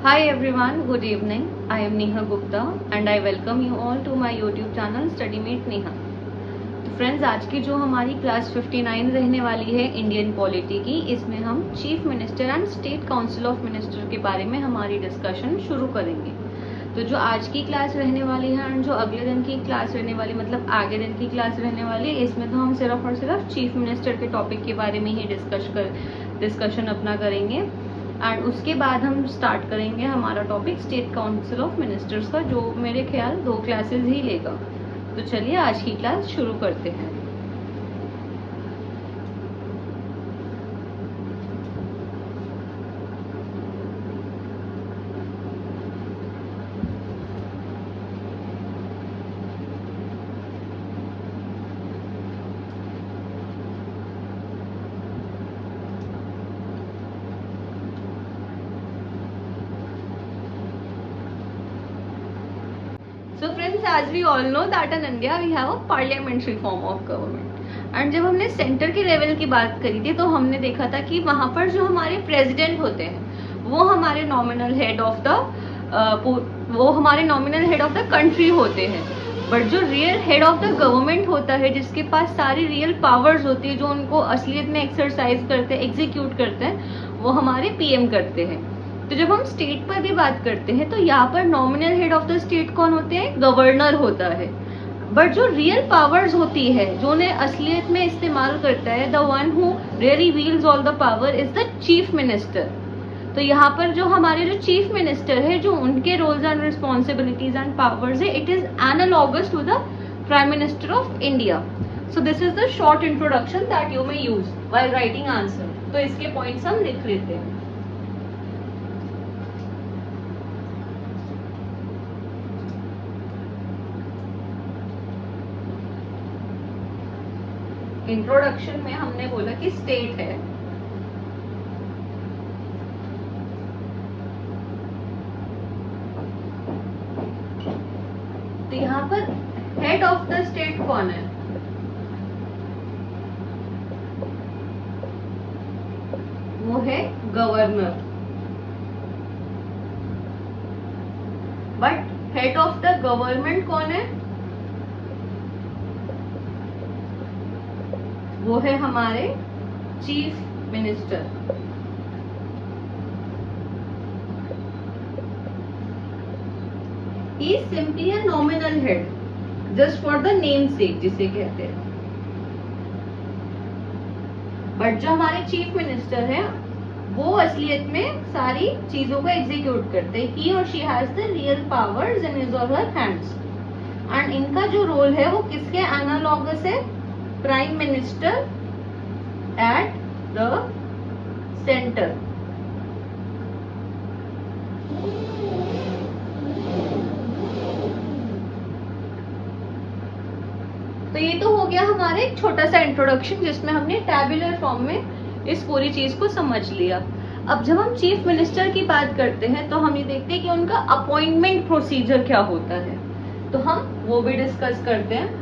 Hi everyone, good evening. I am Neha Gupta and I welcome you all to my YouTube channel StudyMate Neha. तो friends, आज की जो हमारी class 59 रहने वाली है इंडियन पॉलिटी की, इसमें हम chief minister and state council of minister के बारे में हमारी डिस्कशन शुरू करेंगे। तो जो आज की क्लास रहने वाली है एंड जो अगले दिन की क्लास रहने वाली, मतलब आगे दिन की क्लास रहने वाली है, इसमें तो हम सिर्फ और सिर्फ चीफ मिनिस्टर के टॉपिक के बारे में ही डिस्कशन अपना करेंगे। एंड उसके बाद हम स्टार्ट करेंगे हमारा topic state council of ministers का, जो मेरे ख्याल 2 क्लासेस ही लेगा। तो चलिए आज की क्लास शुरू करते हैं। So friends, as we all know that in India we have a parliamentary form of government. And जब हमने सेंटर के लेवल की बात करी थी तो हमने देखा था कि वहां पर जो हमारे प्रेसिडेंट होते हैं वो हमारे nominal head of the country होते हैं। बट जो real head of the government होता है, जिसके पास सारी रियल पावर्स होती है, जो उनको असलियत में एक्सरसाइज करते हैं, एग्जीक्यूट करते हैं, वो हमारे पीएम करते हैं। तो जब हम स्टेट पर भी बात करते हैं तो यहाँ पर nominal head of the state कौन होते हैं? गवर्नर होता है। बट जो रियल पावर्स होती है, जो उन्हें असलियत में इस्तेमाल करता है, the one who really wheels all the power is the chief minister. तो यहाँ पर जो हमारे जो चीफ मिनिस्टर है, जो उनके roles and responsibilities and powers है, it is analogous to the prime minister of India. So this is the short introduction that you may use while writing answer. तो इसके पॉइंट्स हम लिख लेते हैं। इंट्रोडक्शन में हमने बोला कि स्टेट है, तो यहाँ पर हेड ऑफ द स्टेट कौन है? वो है governor. But head of the government कौन है? वो है हमारे chief minister. He is simply a nominal head, just for the name सेक जिसे कहते हैं। बट जो हमारे चीफ मिनिस्टर है, वो असलियत में सारी चीजों को एग्जीक्यूट करते हैं। ही और she has the real powers in his और हर हैंड्स। एंड इनका जो रोल है वो किसके एनालॉगस है? Prime minister at the centre. तो ये तो हो गया हमारा एक छोटा सा इंट्रोडक्शन, जिसमें हमने टैबुलर फॉर्म में इस पूरी चीज को समझ लिया। अब जब हम चीफ मिनिस्टर की बात करते हैं तो हम ये देखते हैं कि उनका अपॉइंटमेंट प्रोसीजर क्या होता है, तो हम वो भी डिस्कस करते हैं।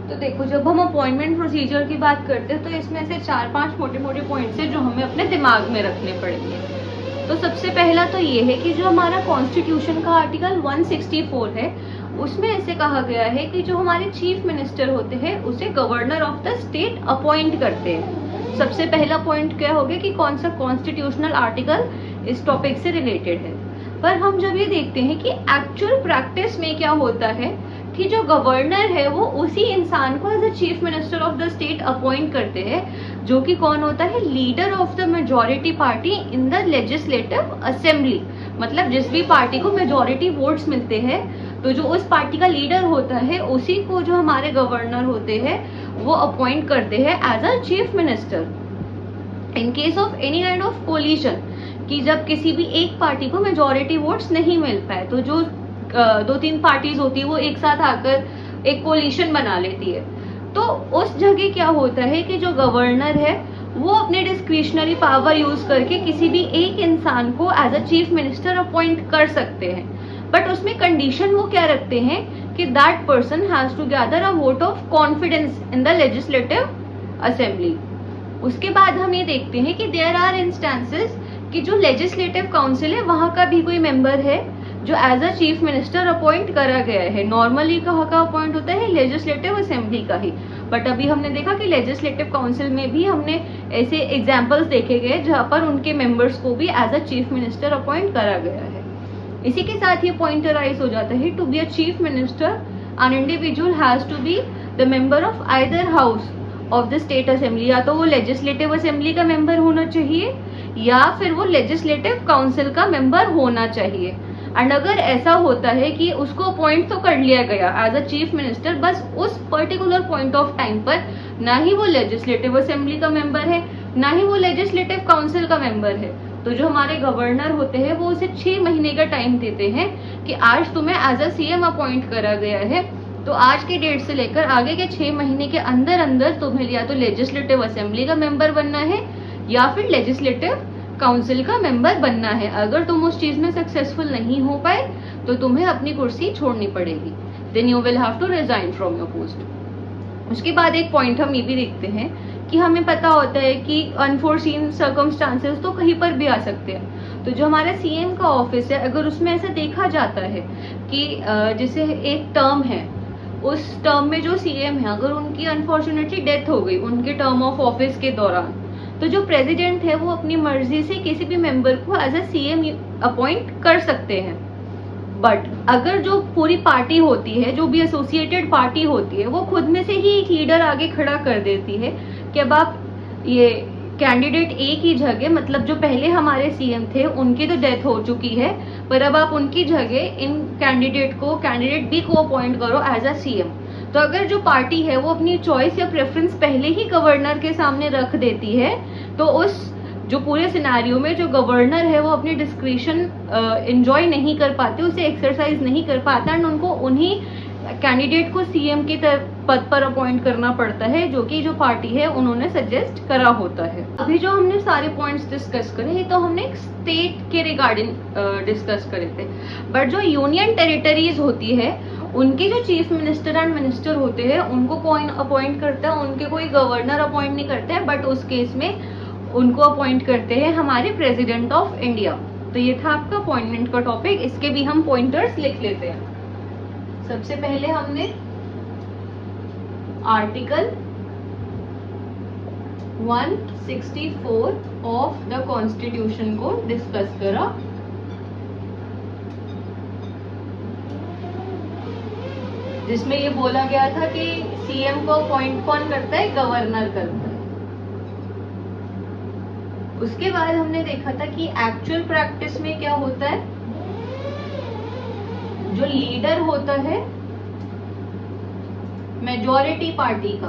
तो देखो, जब हम अपॉइंटमेंट प्रोसीजर की बात करते हैं तो इसमें से 4-5 मोटे मोटे पॉइंट्स है जो हमें अपने दिमाग में रखने पड़ेंगे। तो सबसे पहला तो ये है कि जो हमारा कॉन्स्टिट्यूशन का आर्टिकल 164 है, उसमें ऐसे कहा गया है कि जो हमारे चीफ मिनिस्टर होते हैं उसे governor of the state appoint करते हैं। सबसे पहला पॉइंट क्या हो गया कि कौन सा कॉन्स्टिट्यूशनल आर्टिकल इस टॉपिक से रिलेटेड है। पर हम जब ये देखते हैं कि एक्चुअल प्रैक्टिस में क्या होता है कि जो गवर्नर है वो उसी इंसान को as a chief minister of the state appoint करते हैं, जो कि कौन होता है? Leader of the majority party in the legislative assembly. मतलब जिस भी पार्टी को मेजॉरिटी वोट्स मिलते हैं तो जो उस पार्टी का लीडर होता है उसी को जो हमारे गवर्नर होते हैं वो अपॉइंट करते हैं as a chief minister. In case of any kind of coalition, कि जब किसी भी एक पार्टी को मेजॉरिटी वोट्स नहीं मिल पाए तो जो 2-3 पार्टीज होती है वो एक साथ आकर एक कोलिशन बना लेती है। तो उस जगह क्या होता है कि जो गवर्नर है वो अपने डिस्क्रिशनरी पावर यूज करके किसी भी एक इंसान को as a chief minister appoint कर सकते हैं, बट उसमें कंडीशन वो क्या रखते हैं कि that person has to gather a vote of confidence in the legislative assembly. उसके बाद हम ये देखते हैं कि देयर आर इंस्टेंसेस कि जो लेजिस्लेटिव काउंसिल है वहां का भी कोई मेंबर है जो as a chief minister appoint करा गया है। नॉर्मली कहाँ का अपॉइंट होता है, लेजिस्लेटिव असेंबली का ही, बट अभी हमने देखा कि लेजिस्लेटिव काउंसिल में भी हमने ऐसे एग्जांपल्स देखे गए जहां पर उनके मेंबर्स को भी as a chief minister appoint करा गया है। इसी के साथ ये पॉइंट राइज हो जाता है, to be a chief minister an individual has to be the member of either house of the state assembly. या तो वो लेजिस्लेटिव असेंबली का मेंबर होना चाहिए या फिर वो लेजिस्लेटिव काउंसिल का मेंबर होना चाहिए। एंड अगर ऐसा होता है कि उसको अपॉइंट तो कर लिया गया एज अ चीफ मिनिस्टर, बस उस पर्टिकुलर पॉइंट ऑफ टाइम पर ना ही वो लेजिस्लेटिव असेंबली का मेंबर है ना ही वो लेजिस्लेटिव काउंसिल का मेंबर है, तो जो हमारे गवर्नर होते हैं वो उसे 6 महीने का टाइम देते हैं कि आज तुम्हें एज अ सीएम अपॉइंट करा गया है, तो आज के डेट से लेकर आगे के 6 महीने के अंदर अंदर तुम्हें या तो लेजिस्लेटिव असेंबली का मेंबर बनना है या फिर लेजिस्लेटिव काउंसिल का मेंबर बनना है। अगर तुम उस चीज में सक्सेसफुल नहीं हो पाए तो तुम्हें अपनी कुर्सी छोड़नी पड़ेगी, then you will have to resign from your post. उसके बाद एक पॉइंट हम ये भी देखते हैं कि हमें पता होता है कि अनफोर्सीन सर्कमस्टांसेस तो कहीं पर भी आ सकते हैं, तो जो हमारा सीएम का ऑफिस है अगर उसमें ऐसा देखा जाता है कि जैसे एक टर्म है, उस टर्म में जो सीएम है अगर उनकी अनफॉर्चुनेटली डेथ हो गई उनके टर्म ऑफ ऑफिस के दौरान, तो जो प्रेसिडेंट है वो अपनी मर्जी से किसी भी मेंबर को एज अ सीएम अपॉइंट कर सकते हैं। बट अगर जो पूरी पार्टी होती है, जो भी एसोसिएटेड पार्टी होती है, वो खुद में से ही एक लीडर आगे खड़ा कर देती है कि अब आप ये कैंडिडेट ए की जगह, मतलब जो पहले हमारे सीएम थे उनकी तो डेथ हो चुकी है, पर अब आप उनकी जगह इन कैंडिडेट बी को अपॉइंट करो एज अ सीएम। तो अगर जो पार्टी है वो अपनी चॉइस या प्रेफरेंस पहले ही गवर्नर के सामने रख देती है, तो उस जो पूरे सिनेरियो में जो गवर्नर है वो अपनी डिस्क्रिशन एंजॉय नहीं कर पाते, उसे एक्सरसाइज नहीं कर पाता एंड उनको उन्हीं कैंडिडेट को सीएम के पद पर अपॉइंट करना पड़ता है जो कि जो पार्टी है उन्होंने सजेस्ट करा होता है। अभी जो हमने सारे पॉइंट्स डिस्कस करे तो हमने एक स्टेट के रिगार्डिंग डिस्कस करे थे, बट जो यूनियन टेरिटरीज होती है उनके जो चीफ मिनिस्टर एंड मिनिस्टर होते हैं उनको कौन अपॉइंट करता है, उनके कोई गवर्नर अपॉइंट नहीं करते हैं, बट उस केस में उनको अपॉइंट करते हैं हमारे प्रेसिडेंट ऑफ इंडिया। तो ये था आपका अपॉइंटमेंट का टॉपिक, इसके भी हम पॉइंटर्स लिख लेते हैं। सबसे पहले हमने आर्टिकल 164 ऑफ द कॉन्स्टिट्यूशन को डिस्कस करा। जिसमें ये बोला गया था कि सीएम को अपॉइंट कौन करता है, गवर्नर करता है। उसके बाद हमने देखा था कि एक्चुअल प्रैक्टिस में क्या होता है, जो लीडर होता है मेजॉरिटी पार्टी का,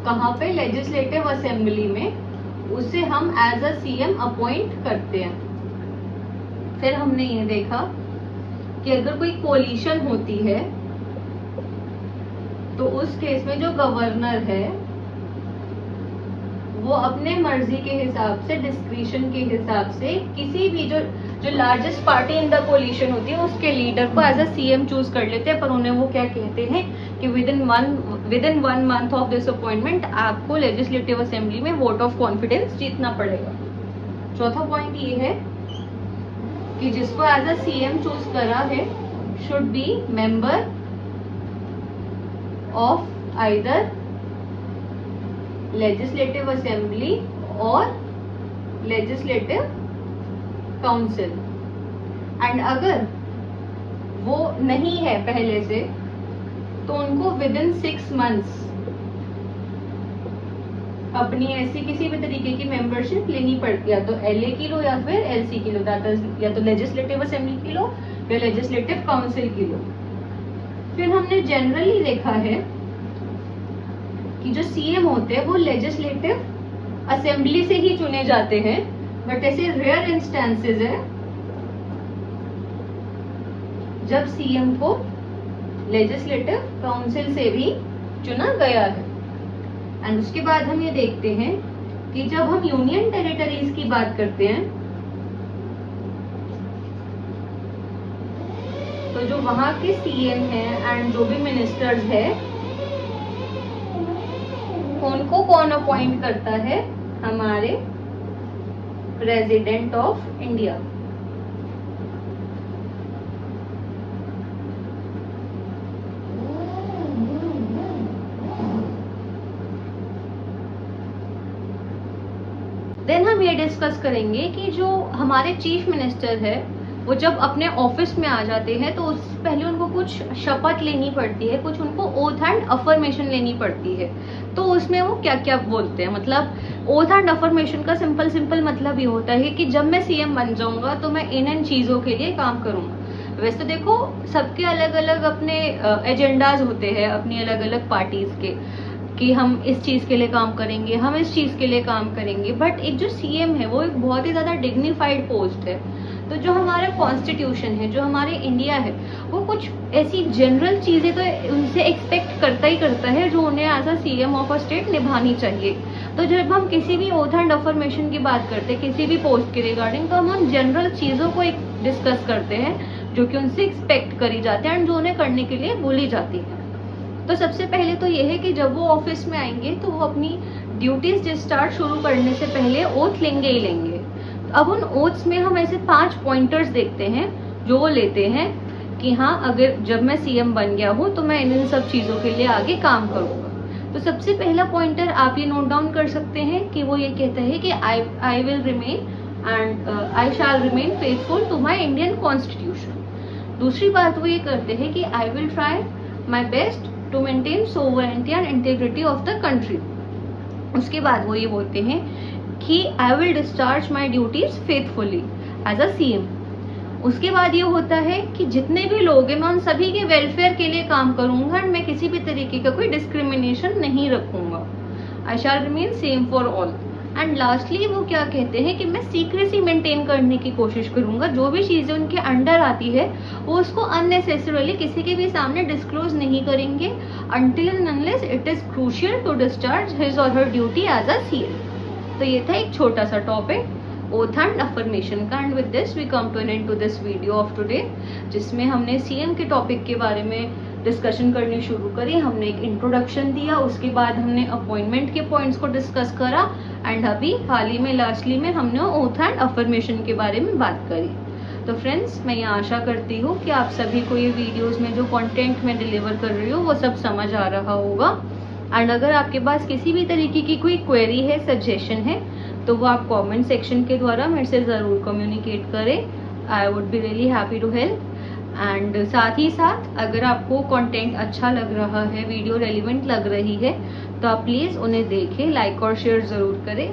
कहां पे, लेजिस्लेटिव असेंबली में, उसे हम एज अ सीएम अपॉइंट करते हैं। फिर हमने ये देखा कि अगर कोई कोलिशन होती है तो उस केस में जो गवर्नर है वो अपने मर्जी के हिसाब से, डिस्क्रिशन के हिसाब से किसी भी जो largest party in the coalition होती है उसके लीडर को एज अ सीएम चूज कर लेते हैं। पर उन्हें वो क्या कहते हैं कि with in one month of this appointment आपको लेजिस्लेटिव असेंबली में वोट ऑफ कॉन्फिडेंस जीतना पड़ेगा। चौथा पॉइंट ये है कि जिसको एज अ सीएम चूज करा है should be member of either legislative assembly और लेजिस्लेटिव काउंसिल। एंड अगर वो नहीं है पहले से तो उनको विद इन 6 मंथ्स अपनी ऐसी किसी भी तरीके की मेंबरशिप लेनी पड़ती है, तो LA की लो या फिर LC की लो, दैट इज या तो लेजिस्लेटिव असेंबली की लो या लेजिस्लेटिव काउंसिल की लो। फिर हमने जनरली देखा है कि जो CM होते हैं वो लेजिस्लेटिव असेंबली से ही चुने जाते हैं, बट ऐसे रेयर इंस्टेंसेस है जब CM को लेजिस्लेटिव काउंसिल से भी चुना गया है। एंड उसके बाद हम ये देखते हैं कि जब हम यूनियन टेरिटरीज की बात करते हैं तो जो वहां के CM हैं एंड जो भी मिनिस्टर्स है उनको कौन अपॉइंट करता है? हमारे प्रेसिडेंट ऑफ इंडिया। देन हम ये डिस्कस करेंगे कि जो हमारे चीफ मिनिस्टर है वो जब अपने ऑफिस में आ जाते हैं तो उससे पहले उनको कुछ शपथ लेनी पड़ती है, कुछ उनको ओथ एंड अफर्मेशन लेनी पड़ती है। तो उसमें वो क्या क्या बोलते हैं, मतलब ओथ एंड अफर्मेशन का सिंपल मतलब ये होता है कि जब मैं CM बन जाऊंगा तो मैं इन चीजों के लिए काम करूंगा। वैसे तो देखो सबके अलग अलग अपने एजेंडाज होते हैं, अपनी अलग अलग पार्टीज के, कि हम इस चीज के लिए काम करेंगे, हम इस चीज के लिए काम करेंगे, बट एक जो CM है वो एक बहुत ही ज्यादा डिग्निफाइड पोस्ट है। तो जो हमारा कॉन्स्टिट्यूशन है, जो हमारे इंडिया है, वो कुछ ऐसी जनरल चीजें तो उनसे एक्सपेक्ट करता ही करता है जो उन्हें as a CM of a state निभानी चाहिए। तो जब हम किसी भी ओथ एंड अफर्मेशन की बात करते हैं किसी भी पोस्ट के रिगार्डिंग, तो हम उन जनरल चीजों को डिस्कस करते हैं जो कि उनसे एक्सपेक्ट करी जाती है एंड जो उन्हें करने के लिए बोली जाती है। तो सबसे पहले तो ये है कि जब वो ऑफिस में आएंगे तो वो अपनी ड्यूटीज डिस्चार्ज शुरू करने से पहले ओथ लेंगे ही लेंगे। अब उन ओथ्स में हम ऐसे 5 पॉइंटर्स देखते हैं जो वो लेते हैं कि हाँ, अगर जब मैं CM बन गया हूँ तो मैं इन सब चीजों के लिए आगे काम करूंगा। तो सबसे पहला पॉइंटर आप ये नोट डाउन कर सकते हैं कि वो ये कहता है कि I will remain and I shall remain faithful to my Indian constitution. दूसरी बात वो ये करते हैं कि I will try my best to maintain sovereignty and integrity of the country. उसके बाद वो ये बोलते हैं कि I will discharge my duties faithfully as a CM। उसके बाद ये होता है कि जितने भी लोग हैं मैं उन सभी के वेलफेयर के लिए काम करूंगा एंड मैं किसी भी तरीके का कोई डिस्क्रिमिनेशन नहीं रखूंगा। I shall remain same for all. And lastly वो क्या कहते हैं कि मैं सीक्रेसी मेंटेन करने की कोशिश करूंगा, जो भी चीजें उनके अंडर आती है वो उसको अननेसेसरली किसी के भी सामने डिस्क्लोज नहीं करेंगे until and unless it is crucial to discharge his or her duty as a CM। तो ये था एक छोटा सा टॉपिक ओथ एंड अफर्मेशन का। And with this we come to an end to this video of today, जिसमें हमने CM के टॉपिक के बारे में डिस्कशन करनी शुरू करी। हमने एक इंट्रोडक्शन दिया, उसके बाद हमने अपॉइंटमेंट के पॉइंट्स को डिस्कस करा एंड अभी हाल ही में लास्टली में हमने ओथ एंड अफर्मेशन के बारे में बात करी। तो फ्रेंड्स, मैं ये आशा करती हूँ कि आप सभी को ये वीडियोस में जो कंटेंट मैं डिलीवर कर रही हूँ वो सब समझ आ रहा होगा। एंड अगर आपके पास किसी भी तरीके की कोई क्वेरी है, सजेशन है, तो वो आप कमेंट सेक्शन के द्वारा मेरे से ज़रूर कम्युनिकेट करें। I would be really happy to help. And साथ ही साथ अगर आपको कंटेंट अच्छा लग रहा है, वीडियो रेलिवेंट लग रही है, तो आप प्लीज़ उन्हें देखें, लाइक और शेयर ज़रूर करें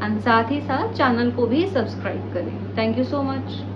एंड साथ ही साथ चैनल को भी सब्सक्राइब करें। Thank you so much.